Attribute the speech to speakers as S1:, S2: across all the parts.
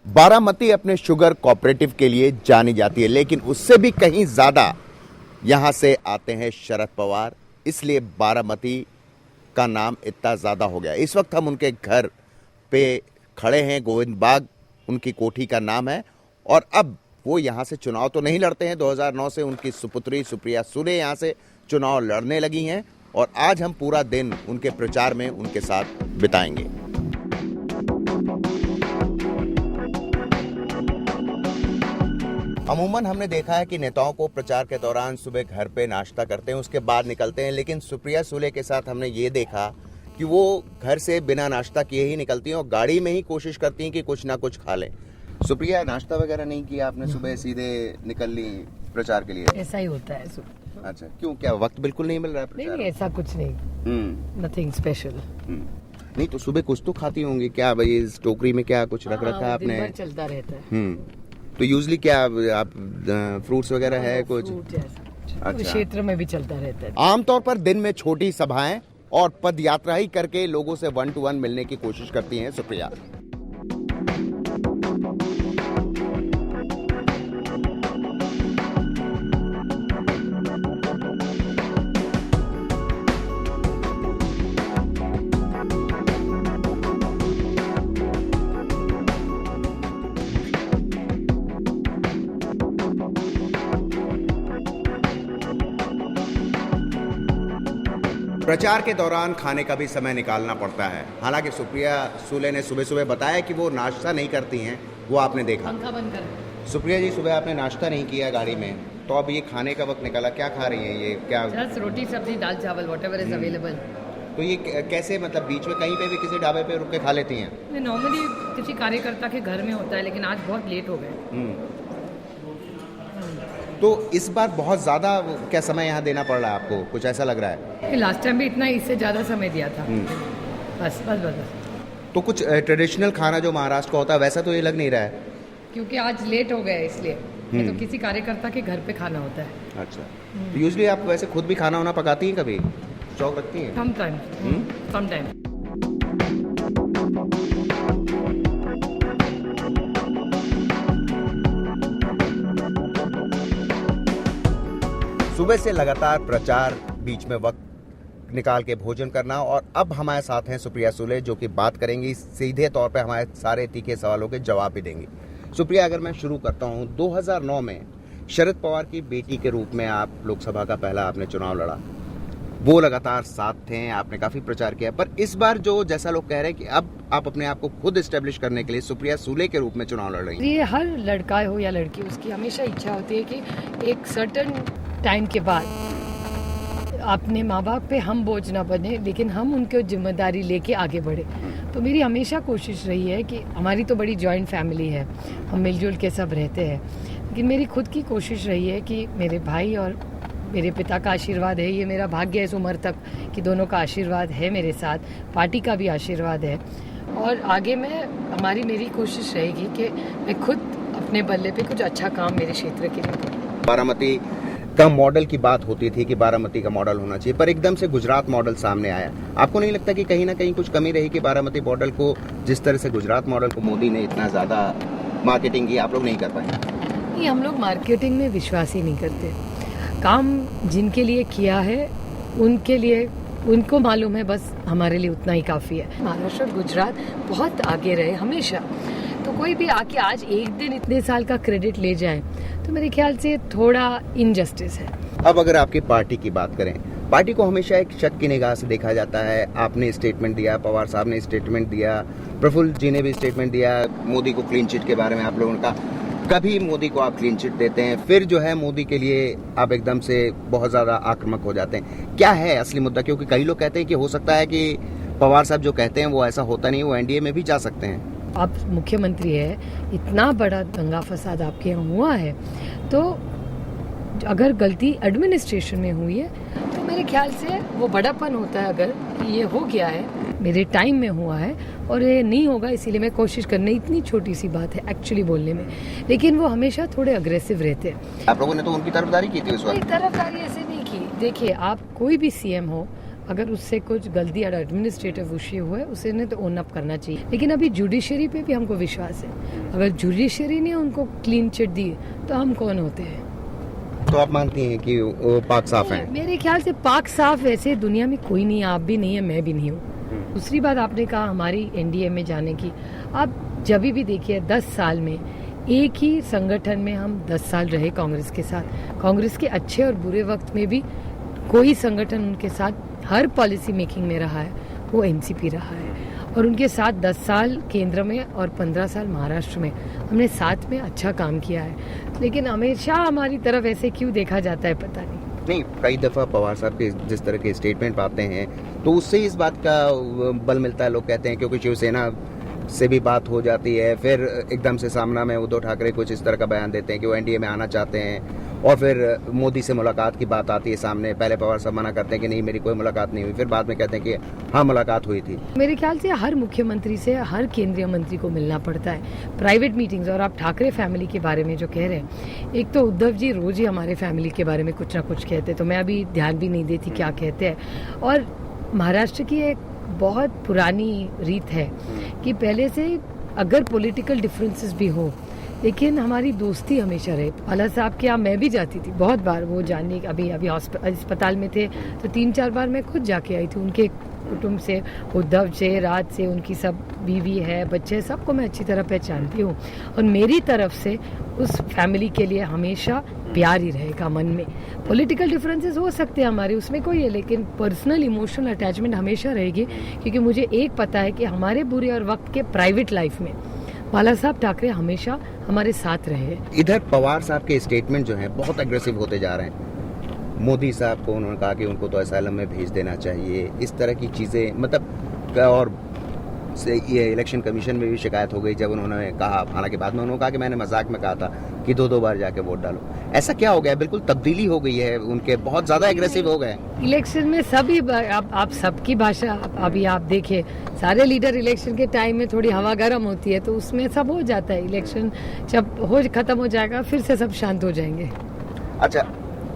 S1: बारामती अपने sugar cooperative के लिए जानी जाती है, लेकिन उससे भी कहीं ज्यादा यहां से आते हैं शरद पवार, इसलिए बारामती का नाम इतना ज्यादा हो गया। इस वक्त हम उनके घर पे खड़े हैं, गोविंद बाग उनकी कोठी का नाम है, और अब वो यहां से चुनाव तो नहीं लड़ते हैं। 2009 से उनकी सुपुत्री सुप्रिया सुले यहां से चुनाव लड़ने लगी हैं, और आज हम पूरा दिन उनके प्रचार में उनके साथ बिताएंगे। अमूमन हमने देखा है कि नेताओं को प्रचार के दौरान सुबह घर पे नाश्ता करते हैं, उसके बाद निकलते हैं, लेकिन सुप्रिया सुले के साथ हमने ये देखा कि वो घर से बिना नाश्ता किए ही निकलती हैं और गाड़ी में ही कोशिश करती हैं कि कुछ ना कुछ खा लें। सुप्रिया, नाश्ता वगैरह नहीं किया आपने, सुबह सीधे निकल ली प्रचार के लिए?
S2: ऐसा ही होता है।
S1: अच्छा, क्यों, क्या वक्त बिल्कुल नहीं मिल रहा है प्रचार?
S2: नहीं, ऐसा कुछ नहीं, नथिंग स्पेशल।
S1: नहीं तो सुबह कुछ तो खाती होंगी, क्या भाई इस टोकरी में क्या कुछ रख रखा है आपने?
S2: दिन भर चलता रहता है।
S1: तो यूजली क्या आप फ्रूट्स वगैरह है कुछ?
S2: अच्छा, क्षेत्र में भी चलता रहता है।
S1: आमतौर पर दिन में छोटी सभाएं और पद यात्रा ही करके लोगों से 1 to 1 मिलने की कोशिश करती हैं सुप्रिया। प्रचार के दौरान खाने का भी समय निकालना पड़ता है। हालांकि सुप्रिया सुले ने सुबह सुबह बताया कि वो नाश्ता नहीं करती हैं, वो आपने देखा।
S2: पंखा बंद कर।
S1: सुप्रिया जी, सुबह आपने नाश्ता नहीं किया गाड़ी में, तो अब ये खाने का वक्त निकाला, क्या खा रही हैं ये? क्या
S2: रोटी सब्जी दाल चावल व्हाटएवर इज अवेलेबल।
S1: तो ये कैसे, मतलब बीच में कहीं पे भी किसी ढाबे पे रुक के खा लेती हैं?
S2: नॉर्मली किसी कार्यकर्ता के घर में होता है, लेकिन आज बहुत लेट हो गए।
S1: तो इस बार बहुत ज़्यादा क्या समय यहाँ देना पड़ रहा है आपको, कुछ ऐसा लग रहा है?
S2: लास्ट टाइम भी इतना, इससे ज़्यादा समय दिया था। बस।
S1: तो कुछ ट्रेडिशनल खाना जो महाराष्ट्र का होता है वैसा तो ये लग नहीं रहा है?
S2: क्योंकि आज लेट हो गया इसलिए। तो किसी कार्यकर्ता के घर पे खाना होता है।
S1: अच्छा, तो यूजली आप वैसे खुद भी खाना वाना पकाती हैं, कभी शौक रखती हैं?
S2: Some time.
S1: सुबह से लगातार प्रचार, बीच में वक्त निकाल के भोजन करना, और अब हमारे साथ हैं सुप्रिया सुले जो कि बात करेंगी, सीधे तौर पे हमारे सारे तीखे सवालों के जवाब भी देंगी। सुप्रिया, अगर मैं शुरू करता हूं, 2009 में शरद पवार की बेटी के रूप में आप लोकसभा का पहला आपने चुनाव लड़ा, वो लगातार साथ थे, आपने काफी प्रचार किया, पर इस बार जो जैसा लोग कह रहे हैं कि अब आप अपने आप को खुद एस्टेब्लिश करने के लिए सुप्रिया सुले के रूप में चुनाव लड़ रही हैं।
S2: ये हर लड़का हो या लड़की, उसकी हमेशा इच्छा होती है कि एक सर्टेन टाइम के बाद अपने माँ बाप पे हम बोझ ना बने, लेकिन हम उनकी जिम्मेदारी लेके आगे बढ़े। तो मेरी हमेशा कोशिश रही है कि हमारी तो बड़ी जॉइंट फैमिली है, हम मिलजुल के सब रहते हैं, लेकिन मेरी खुद की कोशिश रही है कि मेरे भाई और मेरे पिता का आशीर्वाद है, ये मेरा भाग्य है इस उम्र तक कि दोनों का आशीर्वाद है मेरे साथ, पार्टी का भी आशीर्वाद है, और आगे मेरी कोशिश रहेगी कि मैं खुद अपने बल्ले पे कुछ अच्छा काम मेरे क्षेत्र के लिए करूं।
S1: बारामती का मॉडल की बात होती थी कि बारामती का मॉडल होना चाहिए, पर एकदम से गुजरात मॉडल सामने आया। आपको नहीं लगता कि कहीं ना कहीं कुछ कमी रही कि बारामती मॉडल को, जिस तरह से गुजरात मॉडल को मोदी ने इतना ज्यादा मार्केटिंग की, आप लोग नहीं कर पाए?
S2: नहीं, हम लोग मार्केटिंग में विश्वास ही नहीं करते। काम जिनके लिए किया है उनके लिए, उनको मालूम है, बस हमारे लिए उतना ही काफ़ी है। महाराष्ट्र और गुजरात बहुत आगे रहे हमेशा, तो कोई भी आके आज एक दिन इतने साल का क्रेडिट ले जाए तो मेरे ख्याल से थोड़ा इनजस्टिस है।
S1: अब अगर आपकी पार्टी की बात करें, पार्टी को हमेशा एक शक की निगाह से देखा जाता है। आपने स्टेटमेंट दिया, पवार साहब ने स्टेटमेंट दिया, प्रफुल्ल जी ने भी स्टेटमेंट दिया, मोदी को क्लीन चिट के बारे में आप लोगों का, कभी मोदी को आप क्लीन चिट देते हैं, फिर जो है मोदी के लिए आप एकदम से बहुत ज्यादा आक्रामक हो जाते हैं। क्या है असली मुद्दा? क्योंकि कई लोग कहते हैं कि हो सकता है कि पवार साहब जो कहते हैं वो ऐसा होता नहीं, वो एनडीए में भी जा सकते हैं।
S2: आप मुख्यमंत्री है, इतना बड़ा दंगा फसाद आपके यहाँ हुआ है, तो अगर गलती एडमिनिस्ट्रेशन में हुई है तो मेरे ख्याल से वो बड़ापन होता है। अगर ये हो गया है, मेरे टाइम में हुआ है और ये नहीं होगा, इसीलिए मैं कोशिश करने, इतनी छोटी सी बात है एक्चुअली बोलने में, लेकिन वो हमेशा थोड़े अग्रेसिव रहते हैं।
S1: आप लोगों ने तो उनकी तरफदारी की थी उस वक्त?
S2: तरफदारी ऐसे नहीं की। देखिए, आप कोई भी सीएम हो, अगर उससे कुछ गलती या एडमिनिस्ट्रेटिव इश्यू हुए उसे ने तो ओन अप करना चाहिए। लेकिन अभी जुडिशरी पे भी हमको विश्वास है, अगर जुडिशरी ने उनको क्लीन चिट दी तो हम कौन होते हैं।
S1: तो आप मानती हैं कि वो पाक साफ हैं?
S2: मेरे ख्याल से पाक साफ वैसे दुनिया में कोई नहीं है, आप भी नहीं है, मैं भी नहीं हूँ। दूसरी बात आपने कहा हमारी एनडीए में जाने की, आप जब भी देखिए 10 साल में एक ही संगठन में हम 10 साल रहे कांग्रेस के साथ। कांग्रेस के अच्छे और बुरे वक्त में भी कोई संगठन उनके साथ हर पॉलिसी मेकिंग में रहा है, वो एनसीपी रहा है। और उनके साथ 10 साल केंद्र में और 15 साल महाराष्ट्र में हमने साथ में अच्छा काम किया है। लेकिन हमेशा हमारी तरफ ऐसे क्यों देखा जाता है पता नहीं।
S1: कई दफ़ा पवार साहब के जिस तरह के स्टेटमेंट आते हैं तो उससे इस बात का बल मिलता है। लोग कहते हैं क्योंकि शिवसेना से भी बात हो जाती है, फिर एकदम से सामना में उद्धव ठाकरे कुछ इस तरह का बयान देते हैं कि वो एनडीए में आना चाहते हैं, और फिर मोदी से मुलाकात की बात आती है सामने। पहले पवार साहब मना करते हैं कि नहीं मेरी कोई मुलाकात नहीं हुई, फिर बाद में कहते हैं कि हाँ मुलाकात हुई थी।
S2: मेरे ख्याल से हर मुख्यमंत्री से हर केंद्रीय मंत्री को मिलना पड़ता है, प्राइवेट मीटिंग्स। और आप ठाकरे फैमिली के बारे में जो कह रहे हैं, एक तो उद्धव जी रोज ही हमारे फैमिली के बारे में कुछ ना कुछ कहते, तो मैं अभी ध्यान भी नहीं देती क्या कहते हैं। और महाराष्ट्र की एक बहुत पुरानी रीत है कि पहले से अगर पॉलिटिकल डिफरेंसेस भी हो लेकिन हमारी दोस्ती हमेशा रहे। अल्लाह साहब के यहाँ मैं भी जाती थी बहुत बार, वो जानने अभी अस्पताल में थे तो 3-4 बार मैं खुद जाके आई थी उनके कुटुंब से, उद्धव से, राज से, उनकी सब बीवी है, बच्चे, सबको मैं अच्छी तरह पहचानती हूँ। और मेरी तरफ से उस फैमिली के लिए हमेशा प्यार ही रहेगा मन में। पॉलिटिकल डिफरेंसेस हो सकते हैं हमारे, उसमें कोई है, लेकिन पर्सनल इमोशनल अटैचमेंट हमेशा रहेगी। क्योंकि मुझे एक पता है कि हमारे बुरे और वक्त के प्राइवेट लाइफ में बाला साहब ठाकरे हमेशा हमारे साथ रहे। इधर
S1: पवार साहब के स्टेटमेंट जो हैं बहुत एग्रेसिव होते जा रहे हैं। मोदी साहब को उन्होंने कहा कि उनको तो असाइलम में भेज देना चाहिए, इस तरह की चीज़ें, मतलब और ये इलेक्शन कमीशन में भी शिकायत हो गई जब उन्होंने कहा, हालांकि बाद में उन्होंने कहा कि मैंने मजाक में कहा था कि 2-2 बार जाके वोट डालो। ऐसा क्या हो गया? बिल्कुल तब्दीली हो गई है, उनके बहुत ज़्यादा एग्रेसिव हो गए
S2: इलेक्शन में। सभी आप सबकी भाषा अभी आप देखिए, सारे लीडर इलेक्शन के टाइम में थोड़ी हवा गर्म होती है तो उसमें सब हो जाता है। इलेक्शन जब खत्म हो जाएगा फिर से सब शांत हो जाएंगे।
S1: अच्छा,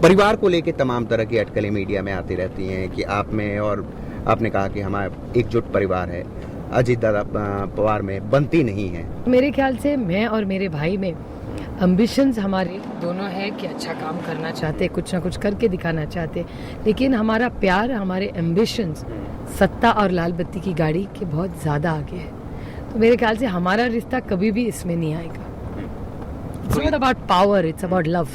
S1: परिवार को लेके तमाम तरह की अटकलें मीडिया में आती रहती हैं कि आप में, और आपने कहा कि हमारा एकजुट परिवार है, अजीत दादा पवार में बनती नहीं है।
S2: मेरे ख्याल से मैं और मेरे भाई में एम्बिशंस हमारे दोनों है कि अच्छा काम करना चाहते, कुछ ना कुछ करके दिखाना चाहते, लेकिन हमारा प्यार, हमारे एम्बिशंस सत्ता और लाल बत्ती की गाड़ी के बहुत ज़्यादा आगे है। तो मेरे ख्याल से हमारा रिश्ता कभी भी इसमें नहीं आएगा। It's not about power, it's about love.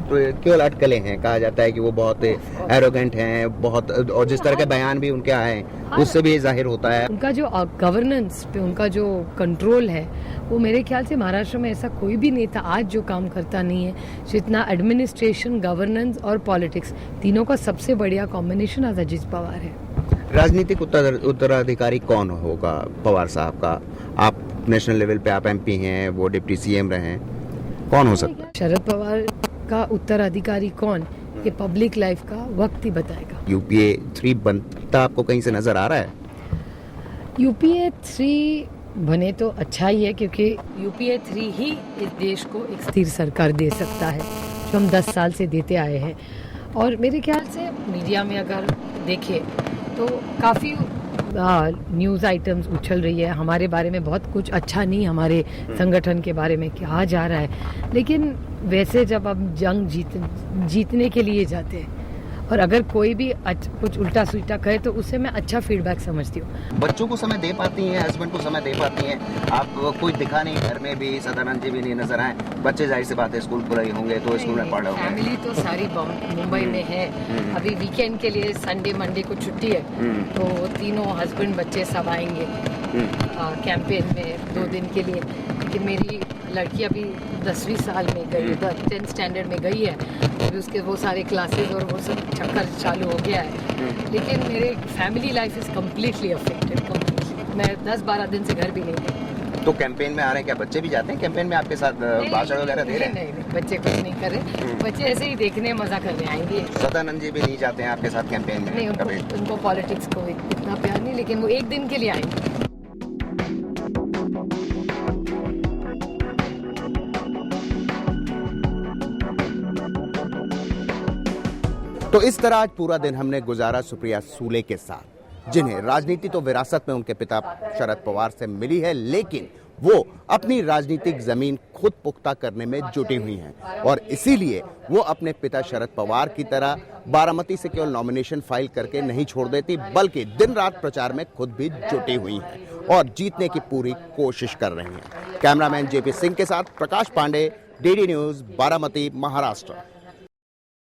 S1: तो केवल अटकलें हैं, कहा जाता है कि वो बहुत एरोगेंट हैं, बहुत, और जिस तरह के बयान भी उनके आए हैं उससे भी जाहिर होता है।
S2: उनका जो गवर्नेंस पे उनका जो कंट्रोल है वो मेरे ख्याल से महाराष्ट्र में ऐसा कोई भी नेता आज जो काम करता नहीं है। जितना एडमिनिस्ट्रेशन, गवर्नेंस और पॉलिटिक्स, तीनों का सबसे बढ़िया कॉम्बिनेशन आज अजीत पवार है।
S1: राजनीतिक उत्तराधिकारी कौन होगा पवार साहब का? आप नेशनल लेवल पे आप एमपी हैं, वो डिप्टी सीएम रहे हैं, कौन हो सकता है?
S2: शरद पवार का उत्तराधिकारी कौन, ये पब्लिक लाइफ का वक्त ही बताएगा।
S1: यूपीए 3 बनता आपको कहीं से नजर आ रहा है?
S2: यूपीए 3 बने तो अच्छा ही है, क्योंकि यूपीए 3 ही इस देश को एक स्थिर सरकार दे सकता है, जो हम 10 साल से देते आए हैं। और मेरे ख्याल से मीडिया में अगर देखें तो काफ़ी न्यूज़ आइटम्स उछल रही है हमारे बारे में, बहुत कुछ अच्छा नहीं हमारे संगठन के बारे में कहा जा रहा है। लेकिन वैसे जब हम जंग जीतने के लिए जाते हैं और अगर कोई भी कुछ उल्टा सुल्टा कहे तो उससे मैं अच्छा फीडबैक समझती हूँ।
S1: बच्चों को समय दे पाती हैं, हस्बैंड को समय दे पाती हैं? आप कोई दिखा नहीं घर में भी, सदानंद जी भी नहीं नजर आए। बच्चे जाहिर सी बात है स्कूल खुले होंगे तो स्कूल में पढ़ रहे होंगे।
S2: फैमिली तो सारी मुंबई में है। अभी वीकेंड के लिए संडे मंडे को छुट्टी है तो तीनों हस्बैंड बच्चे सब आएंगे कैंपेन में 2 दिन के लिए। लेकिन मेरी लड़की अभी 10वीं साल में गई, 10th स्टैंडर्ड में गई है, अभी उसके वो सारे क्लासेस और वो सब चक्कर चालू हो गया है। लेकिन मेरे family life is completely affected, completely. मैं 10-12 दिन से घर भी नहीं गई।
S1: तो कैंपेन में आ रहे हैं क्या? बच्चे भी जाते हैं कैंपेन में आपके साथ, भाषण वगैरह दे रहे हैं?
S2: नहीं, बच्चे कुछ नहीं कर रहे, बच्चे ऐसे ही देखने मजा करने आएंगे।
S1: सदानंद जी भी नहीं जाते हैं आपके साथ कैंपेन में?
S2: नहीं, उनको पॉलिटिक्स को इतना प्यार नहीं, लेकिन वो 1 दिन के लिए आएंगे।
S1: तो इस तरह आज पूरा दिन हमने गुजारा सुप्रिया सूले के साथ, जिन्हें राजनीति तो विरासत में उनके पिता शरद पवार से मिली है, लेकिन वो अपनी राजनीतिक जमीन खुद पुख्ता करने में जुटी हुई हैं और इसीलिए वो अपने पिता शरद पवार की तरह बारामती से केवल नॉमिनेशन फाइल करके नहीं छोड़ देती, बल्कि दिन रात प्रचार में खुद भी जुटी हुई हैं और जीतने की पूरी कोशिश कर रही हैं। कैमरामैन जेपी सिंह के साथ प्रकाश पांडे, डीडी न्यूज, बारामती, महाराष्ट्र।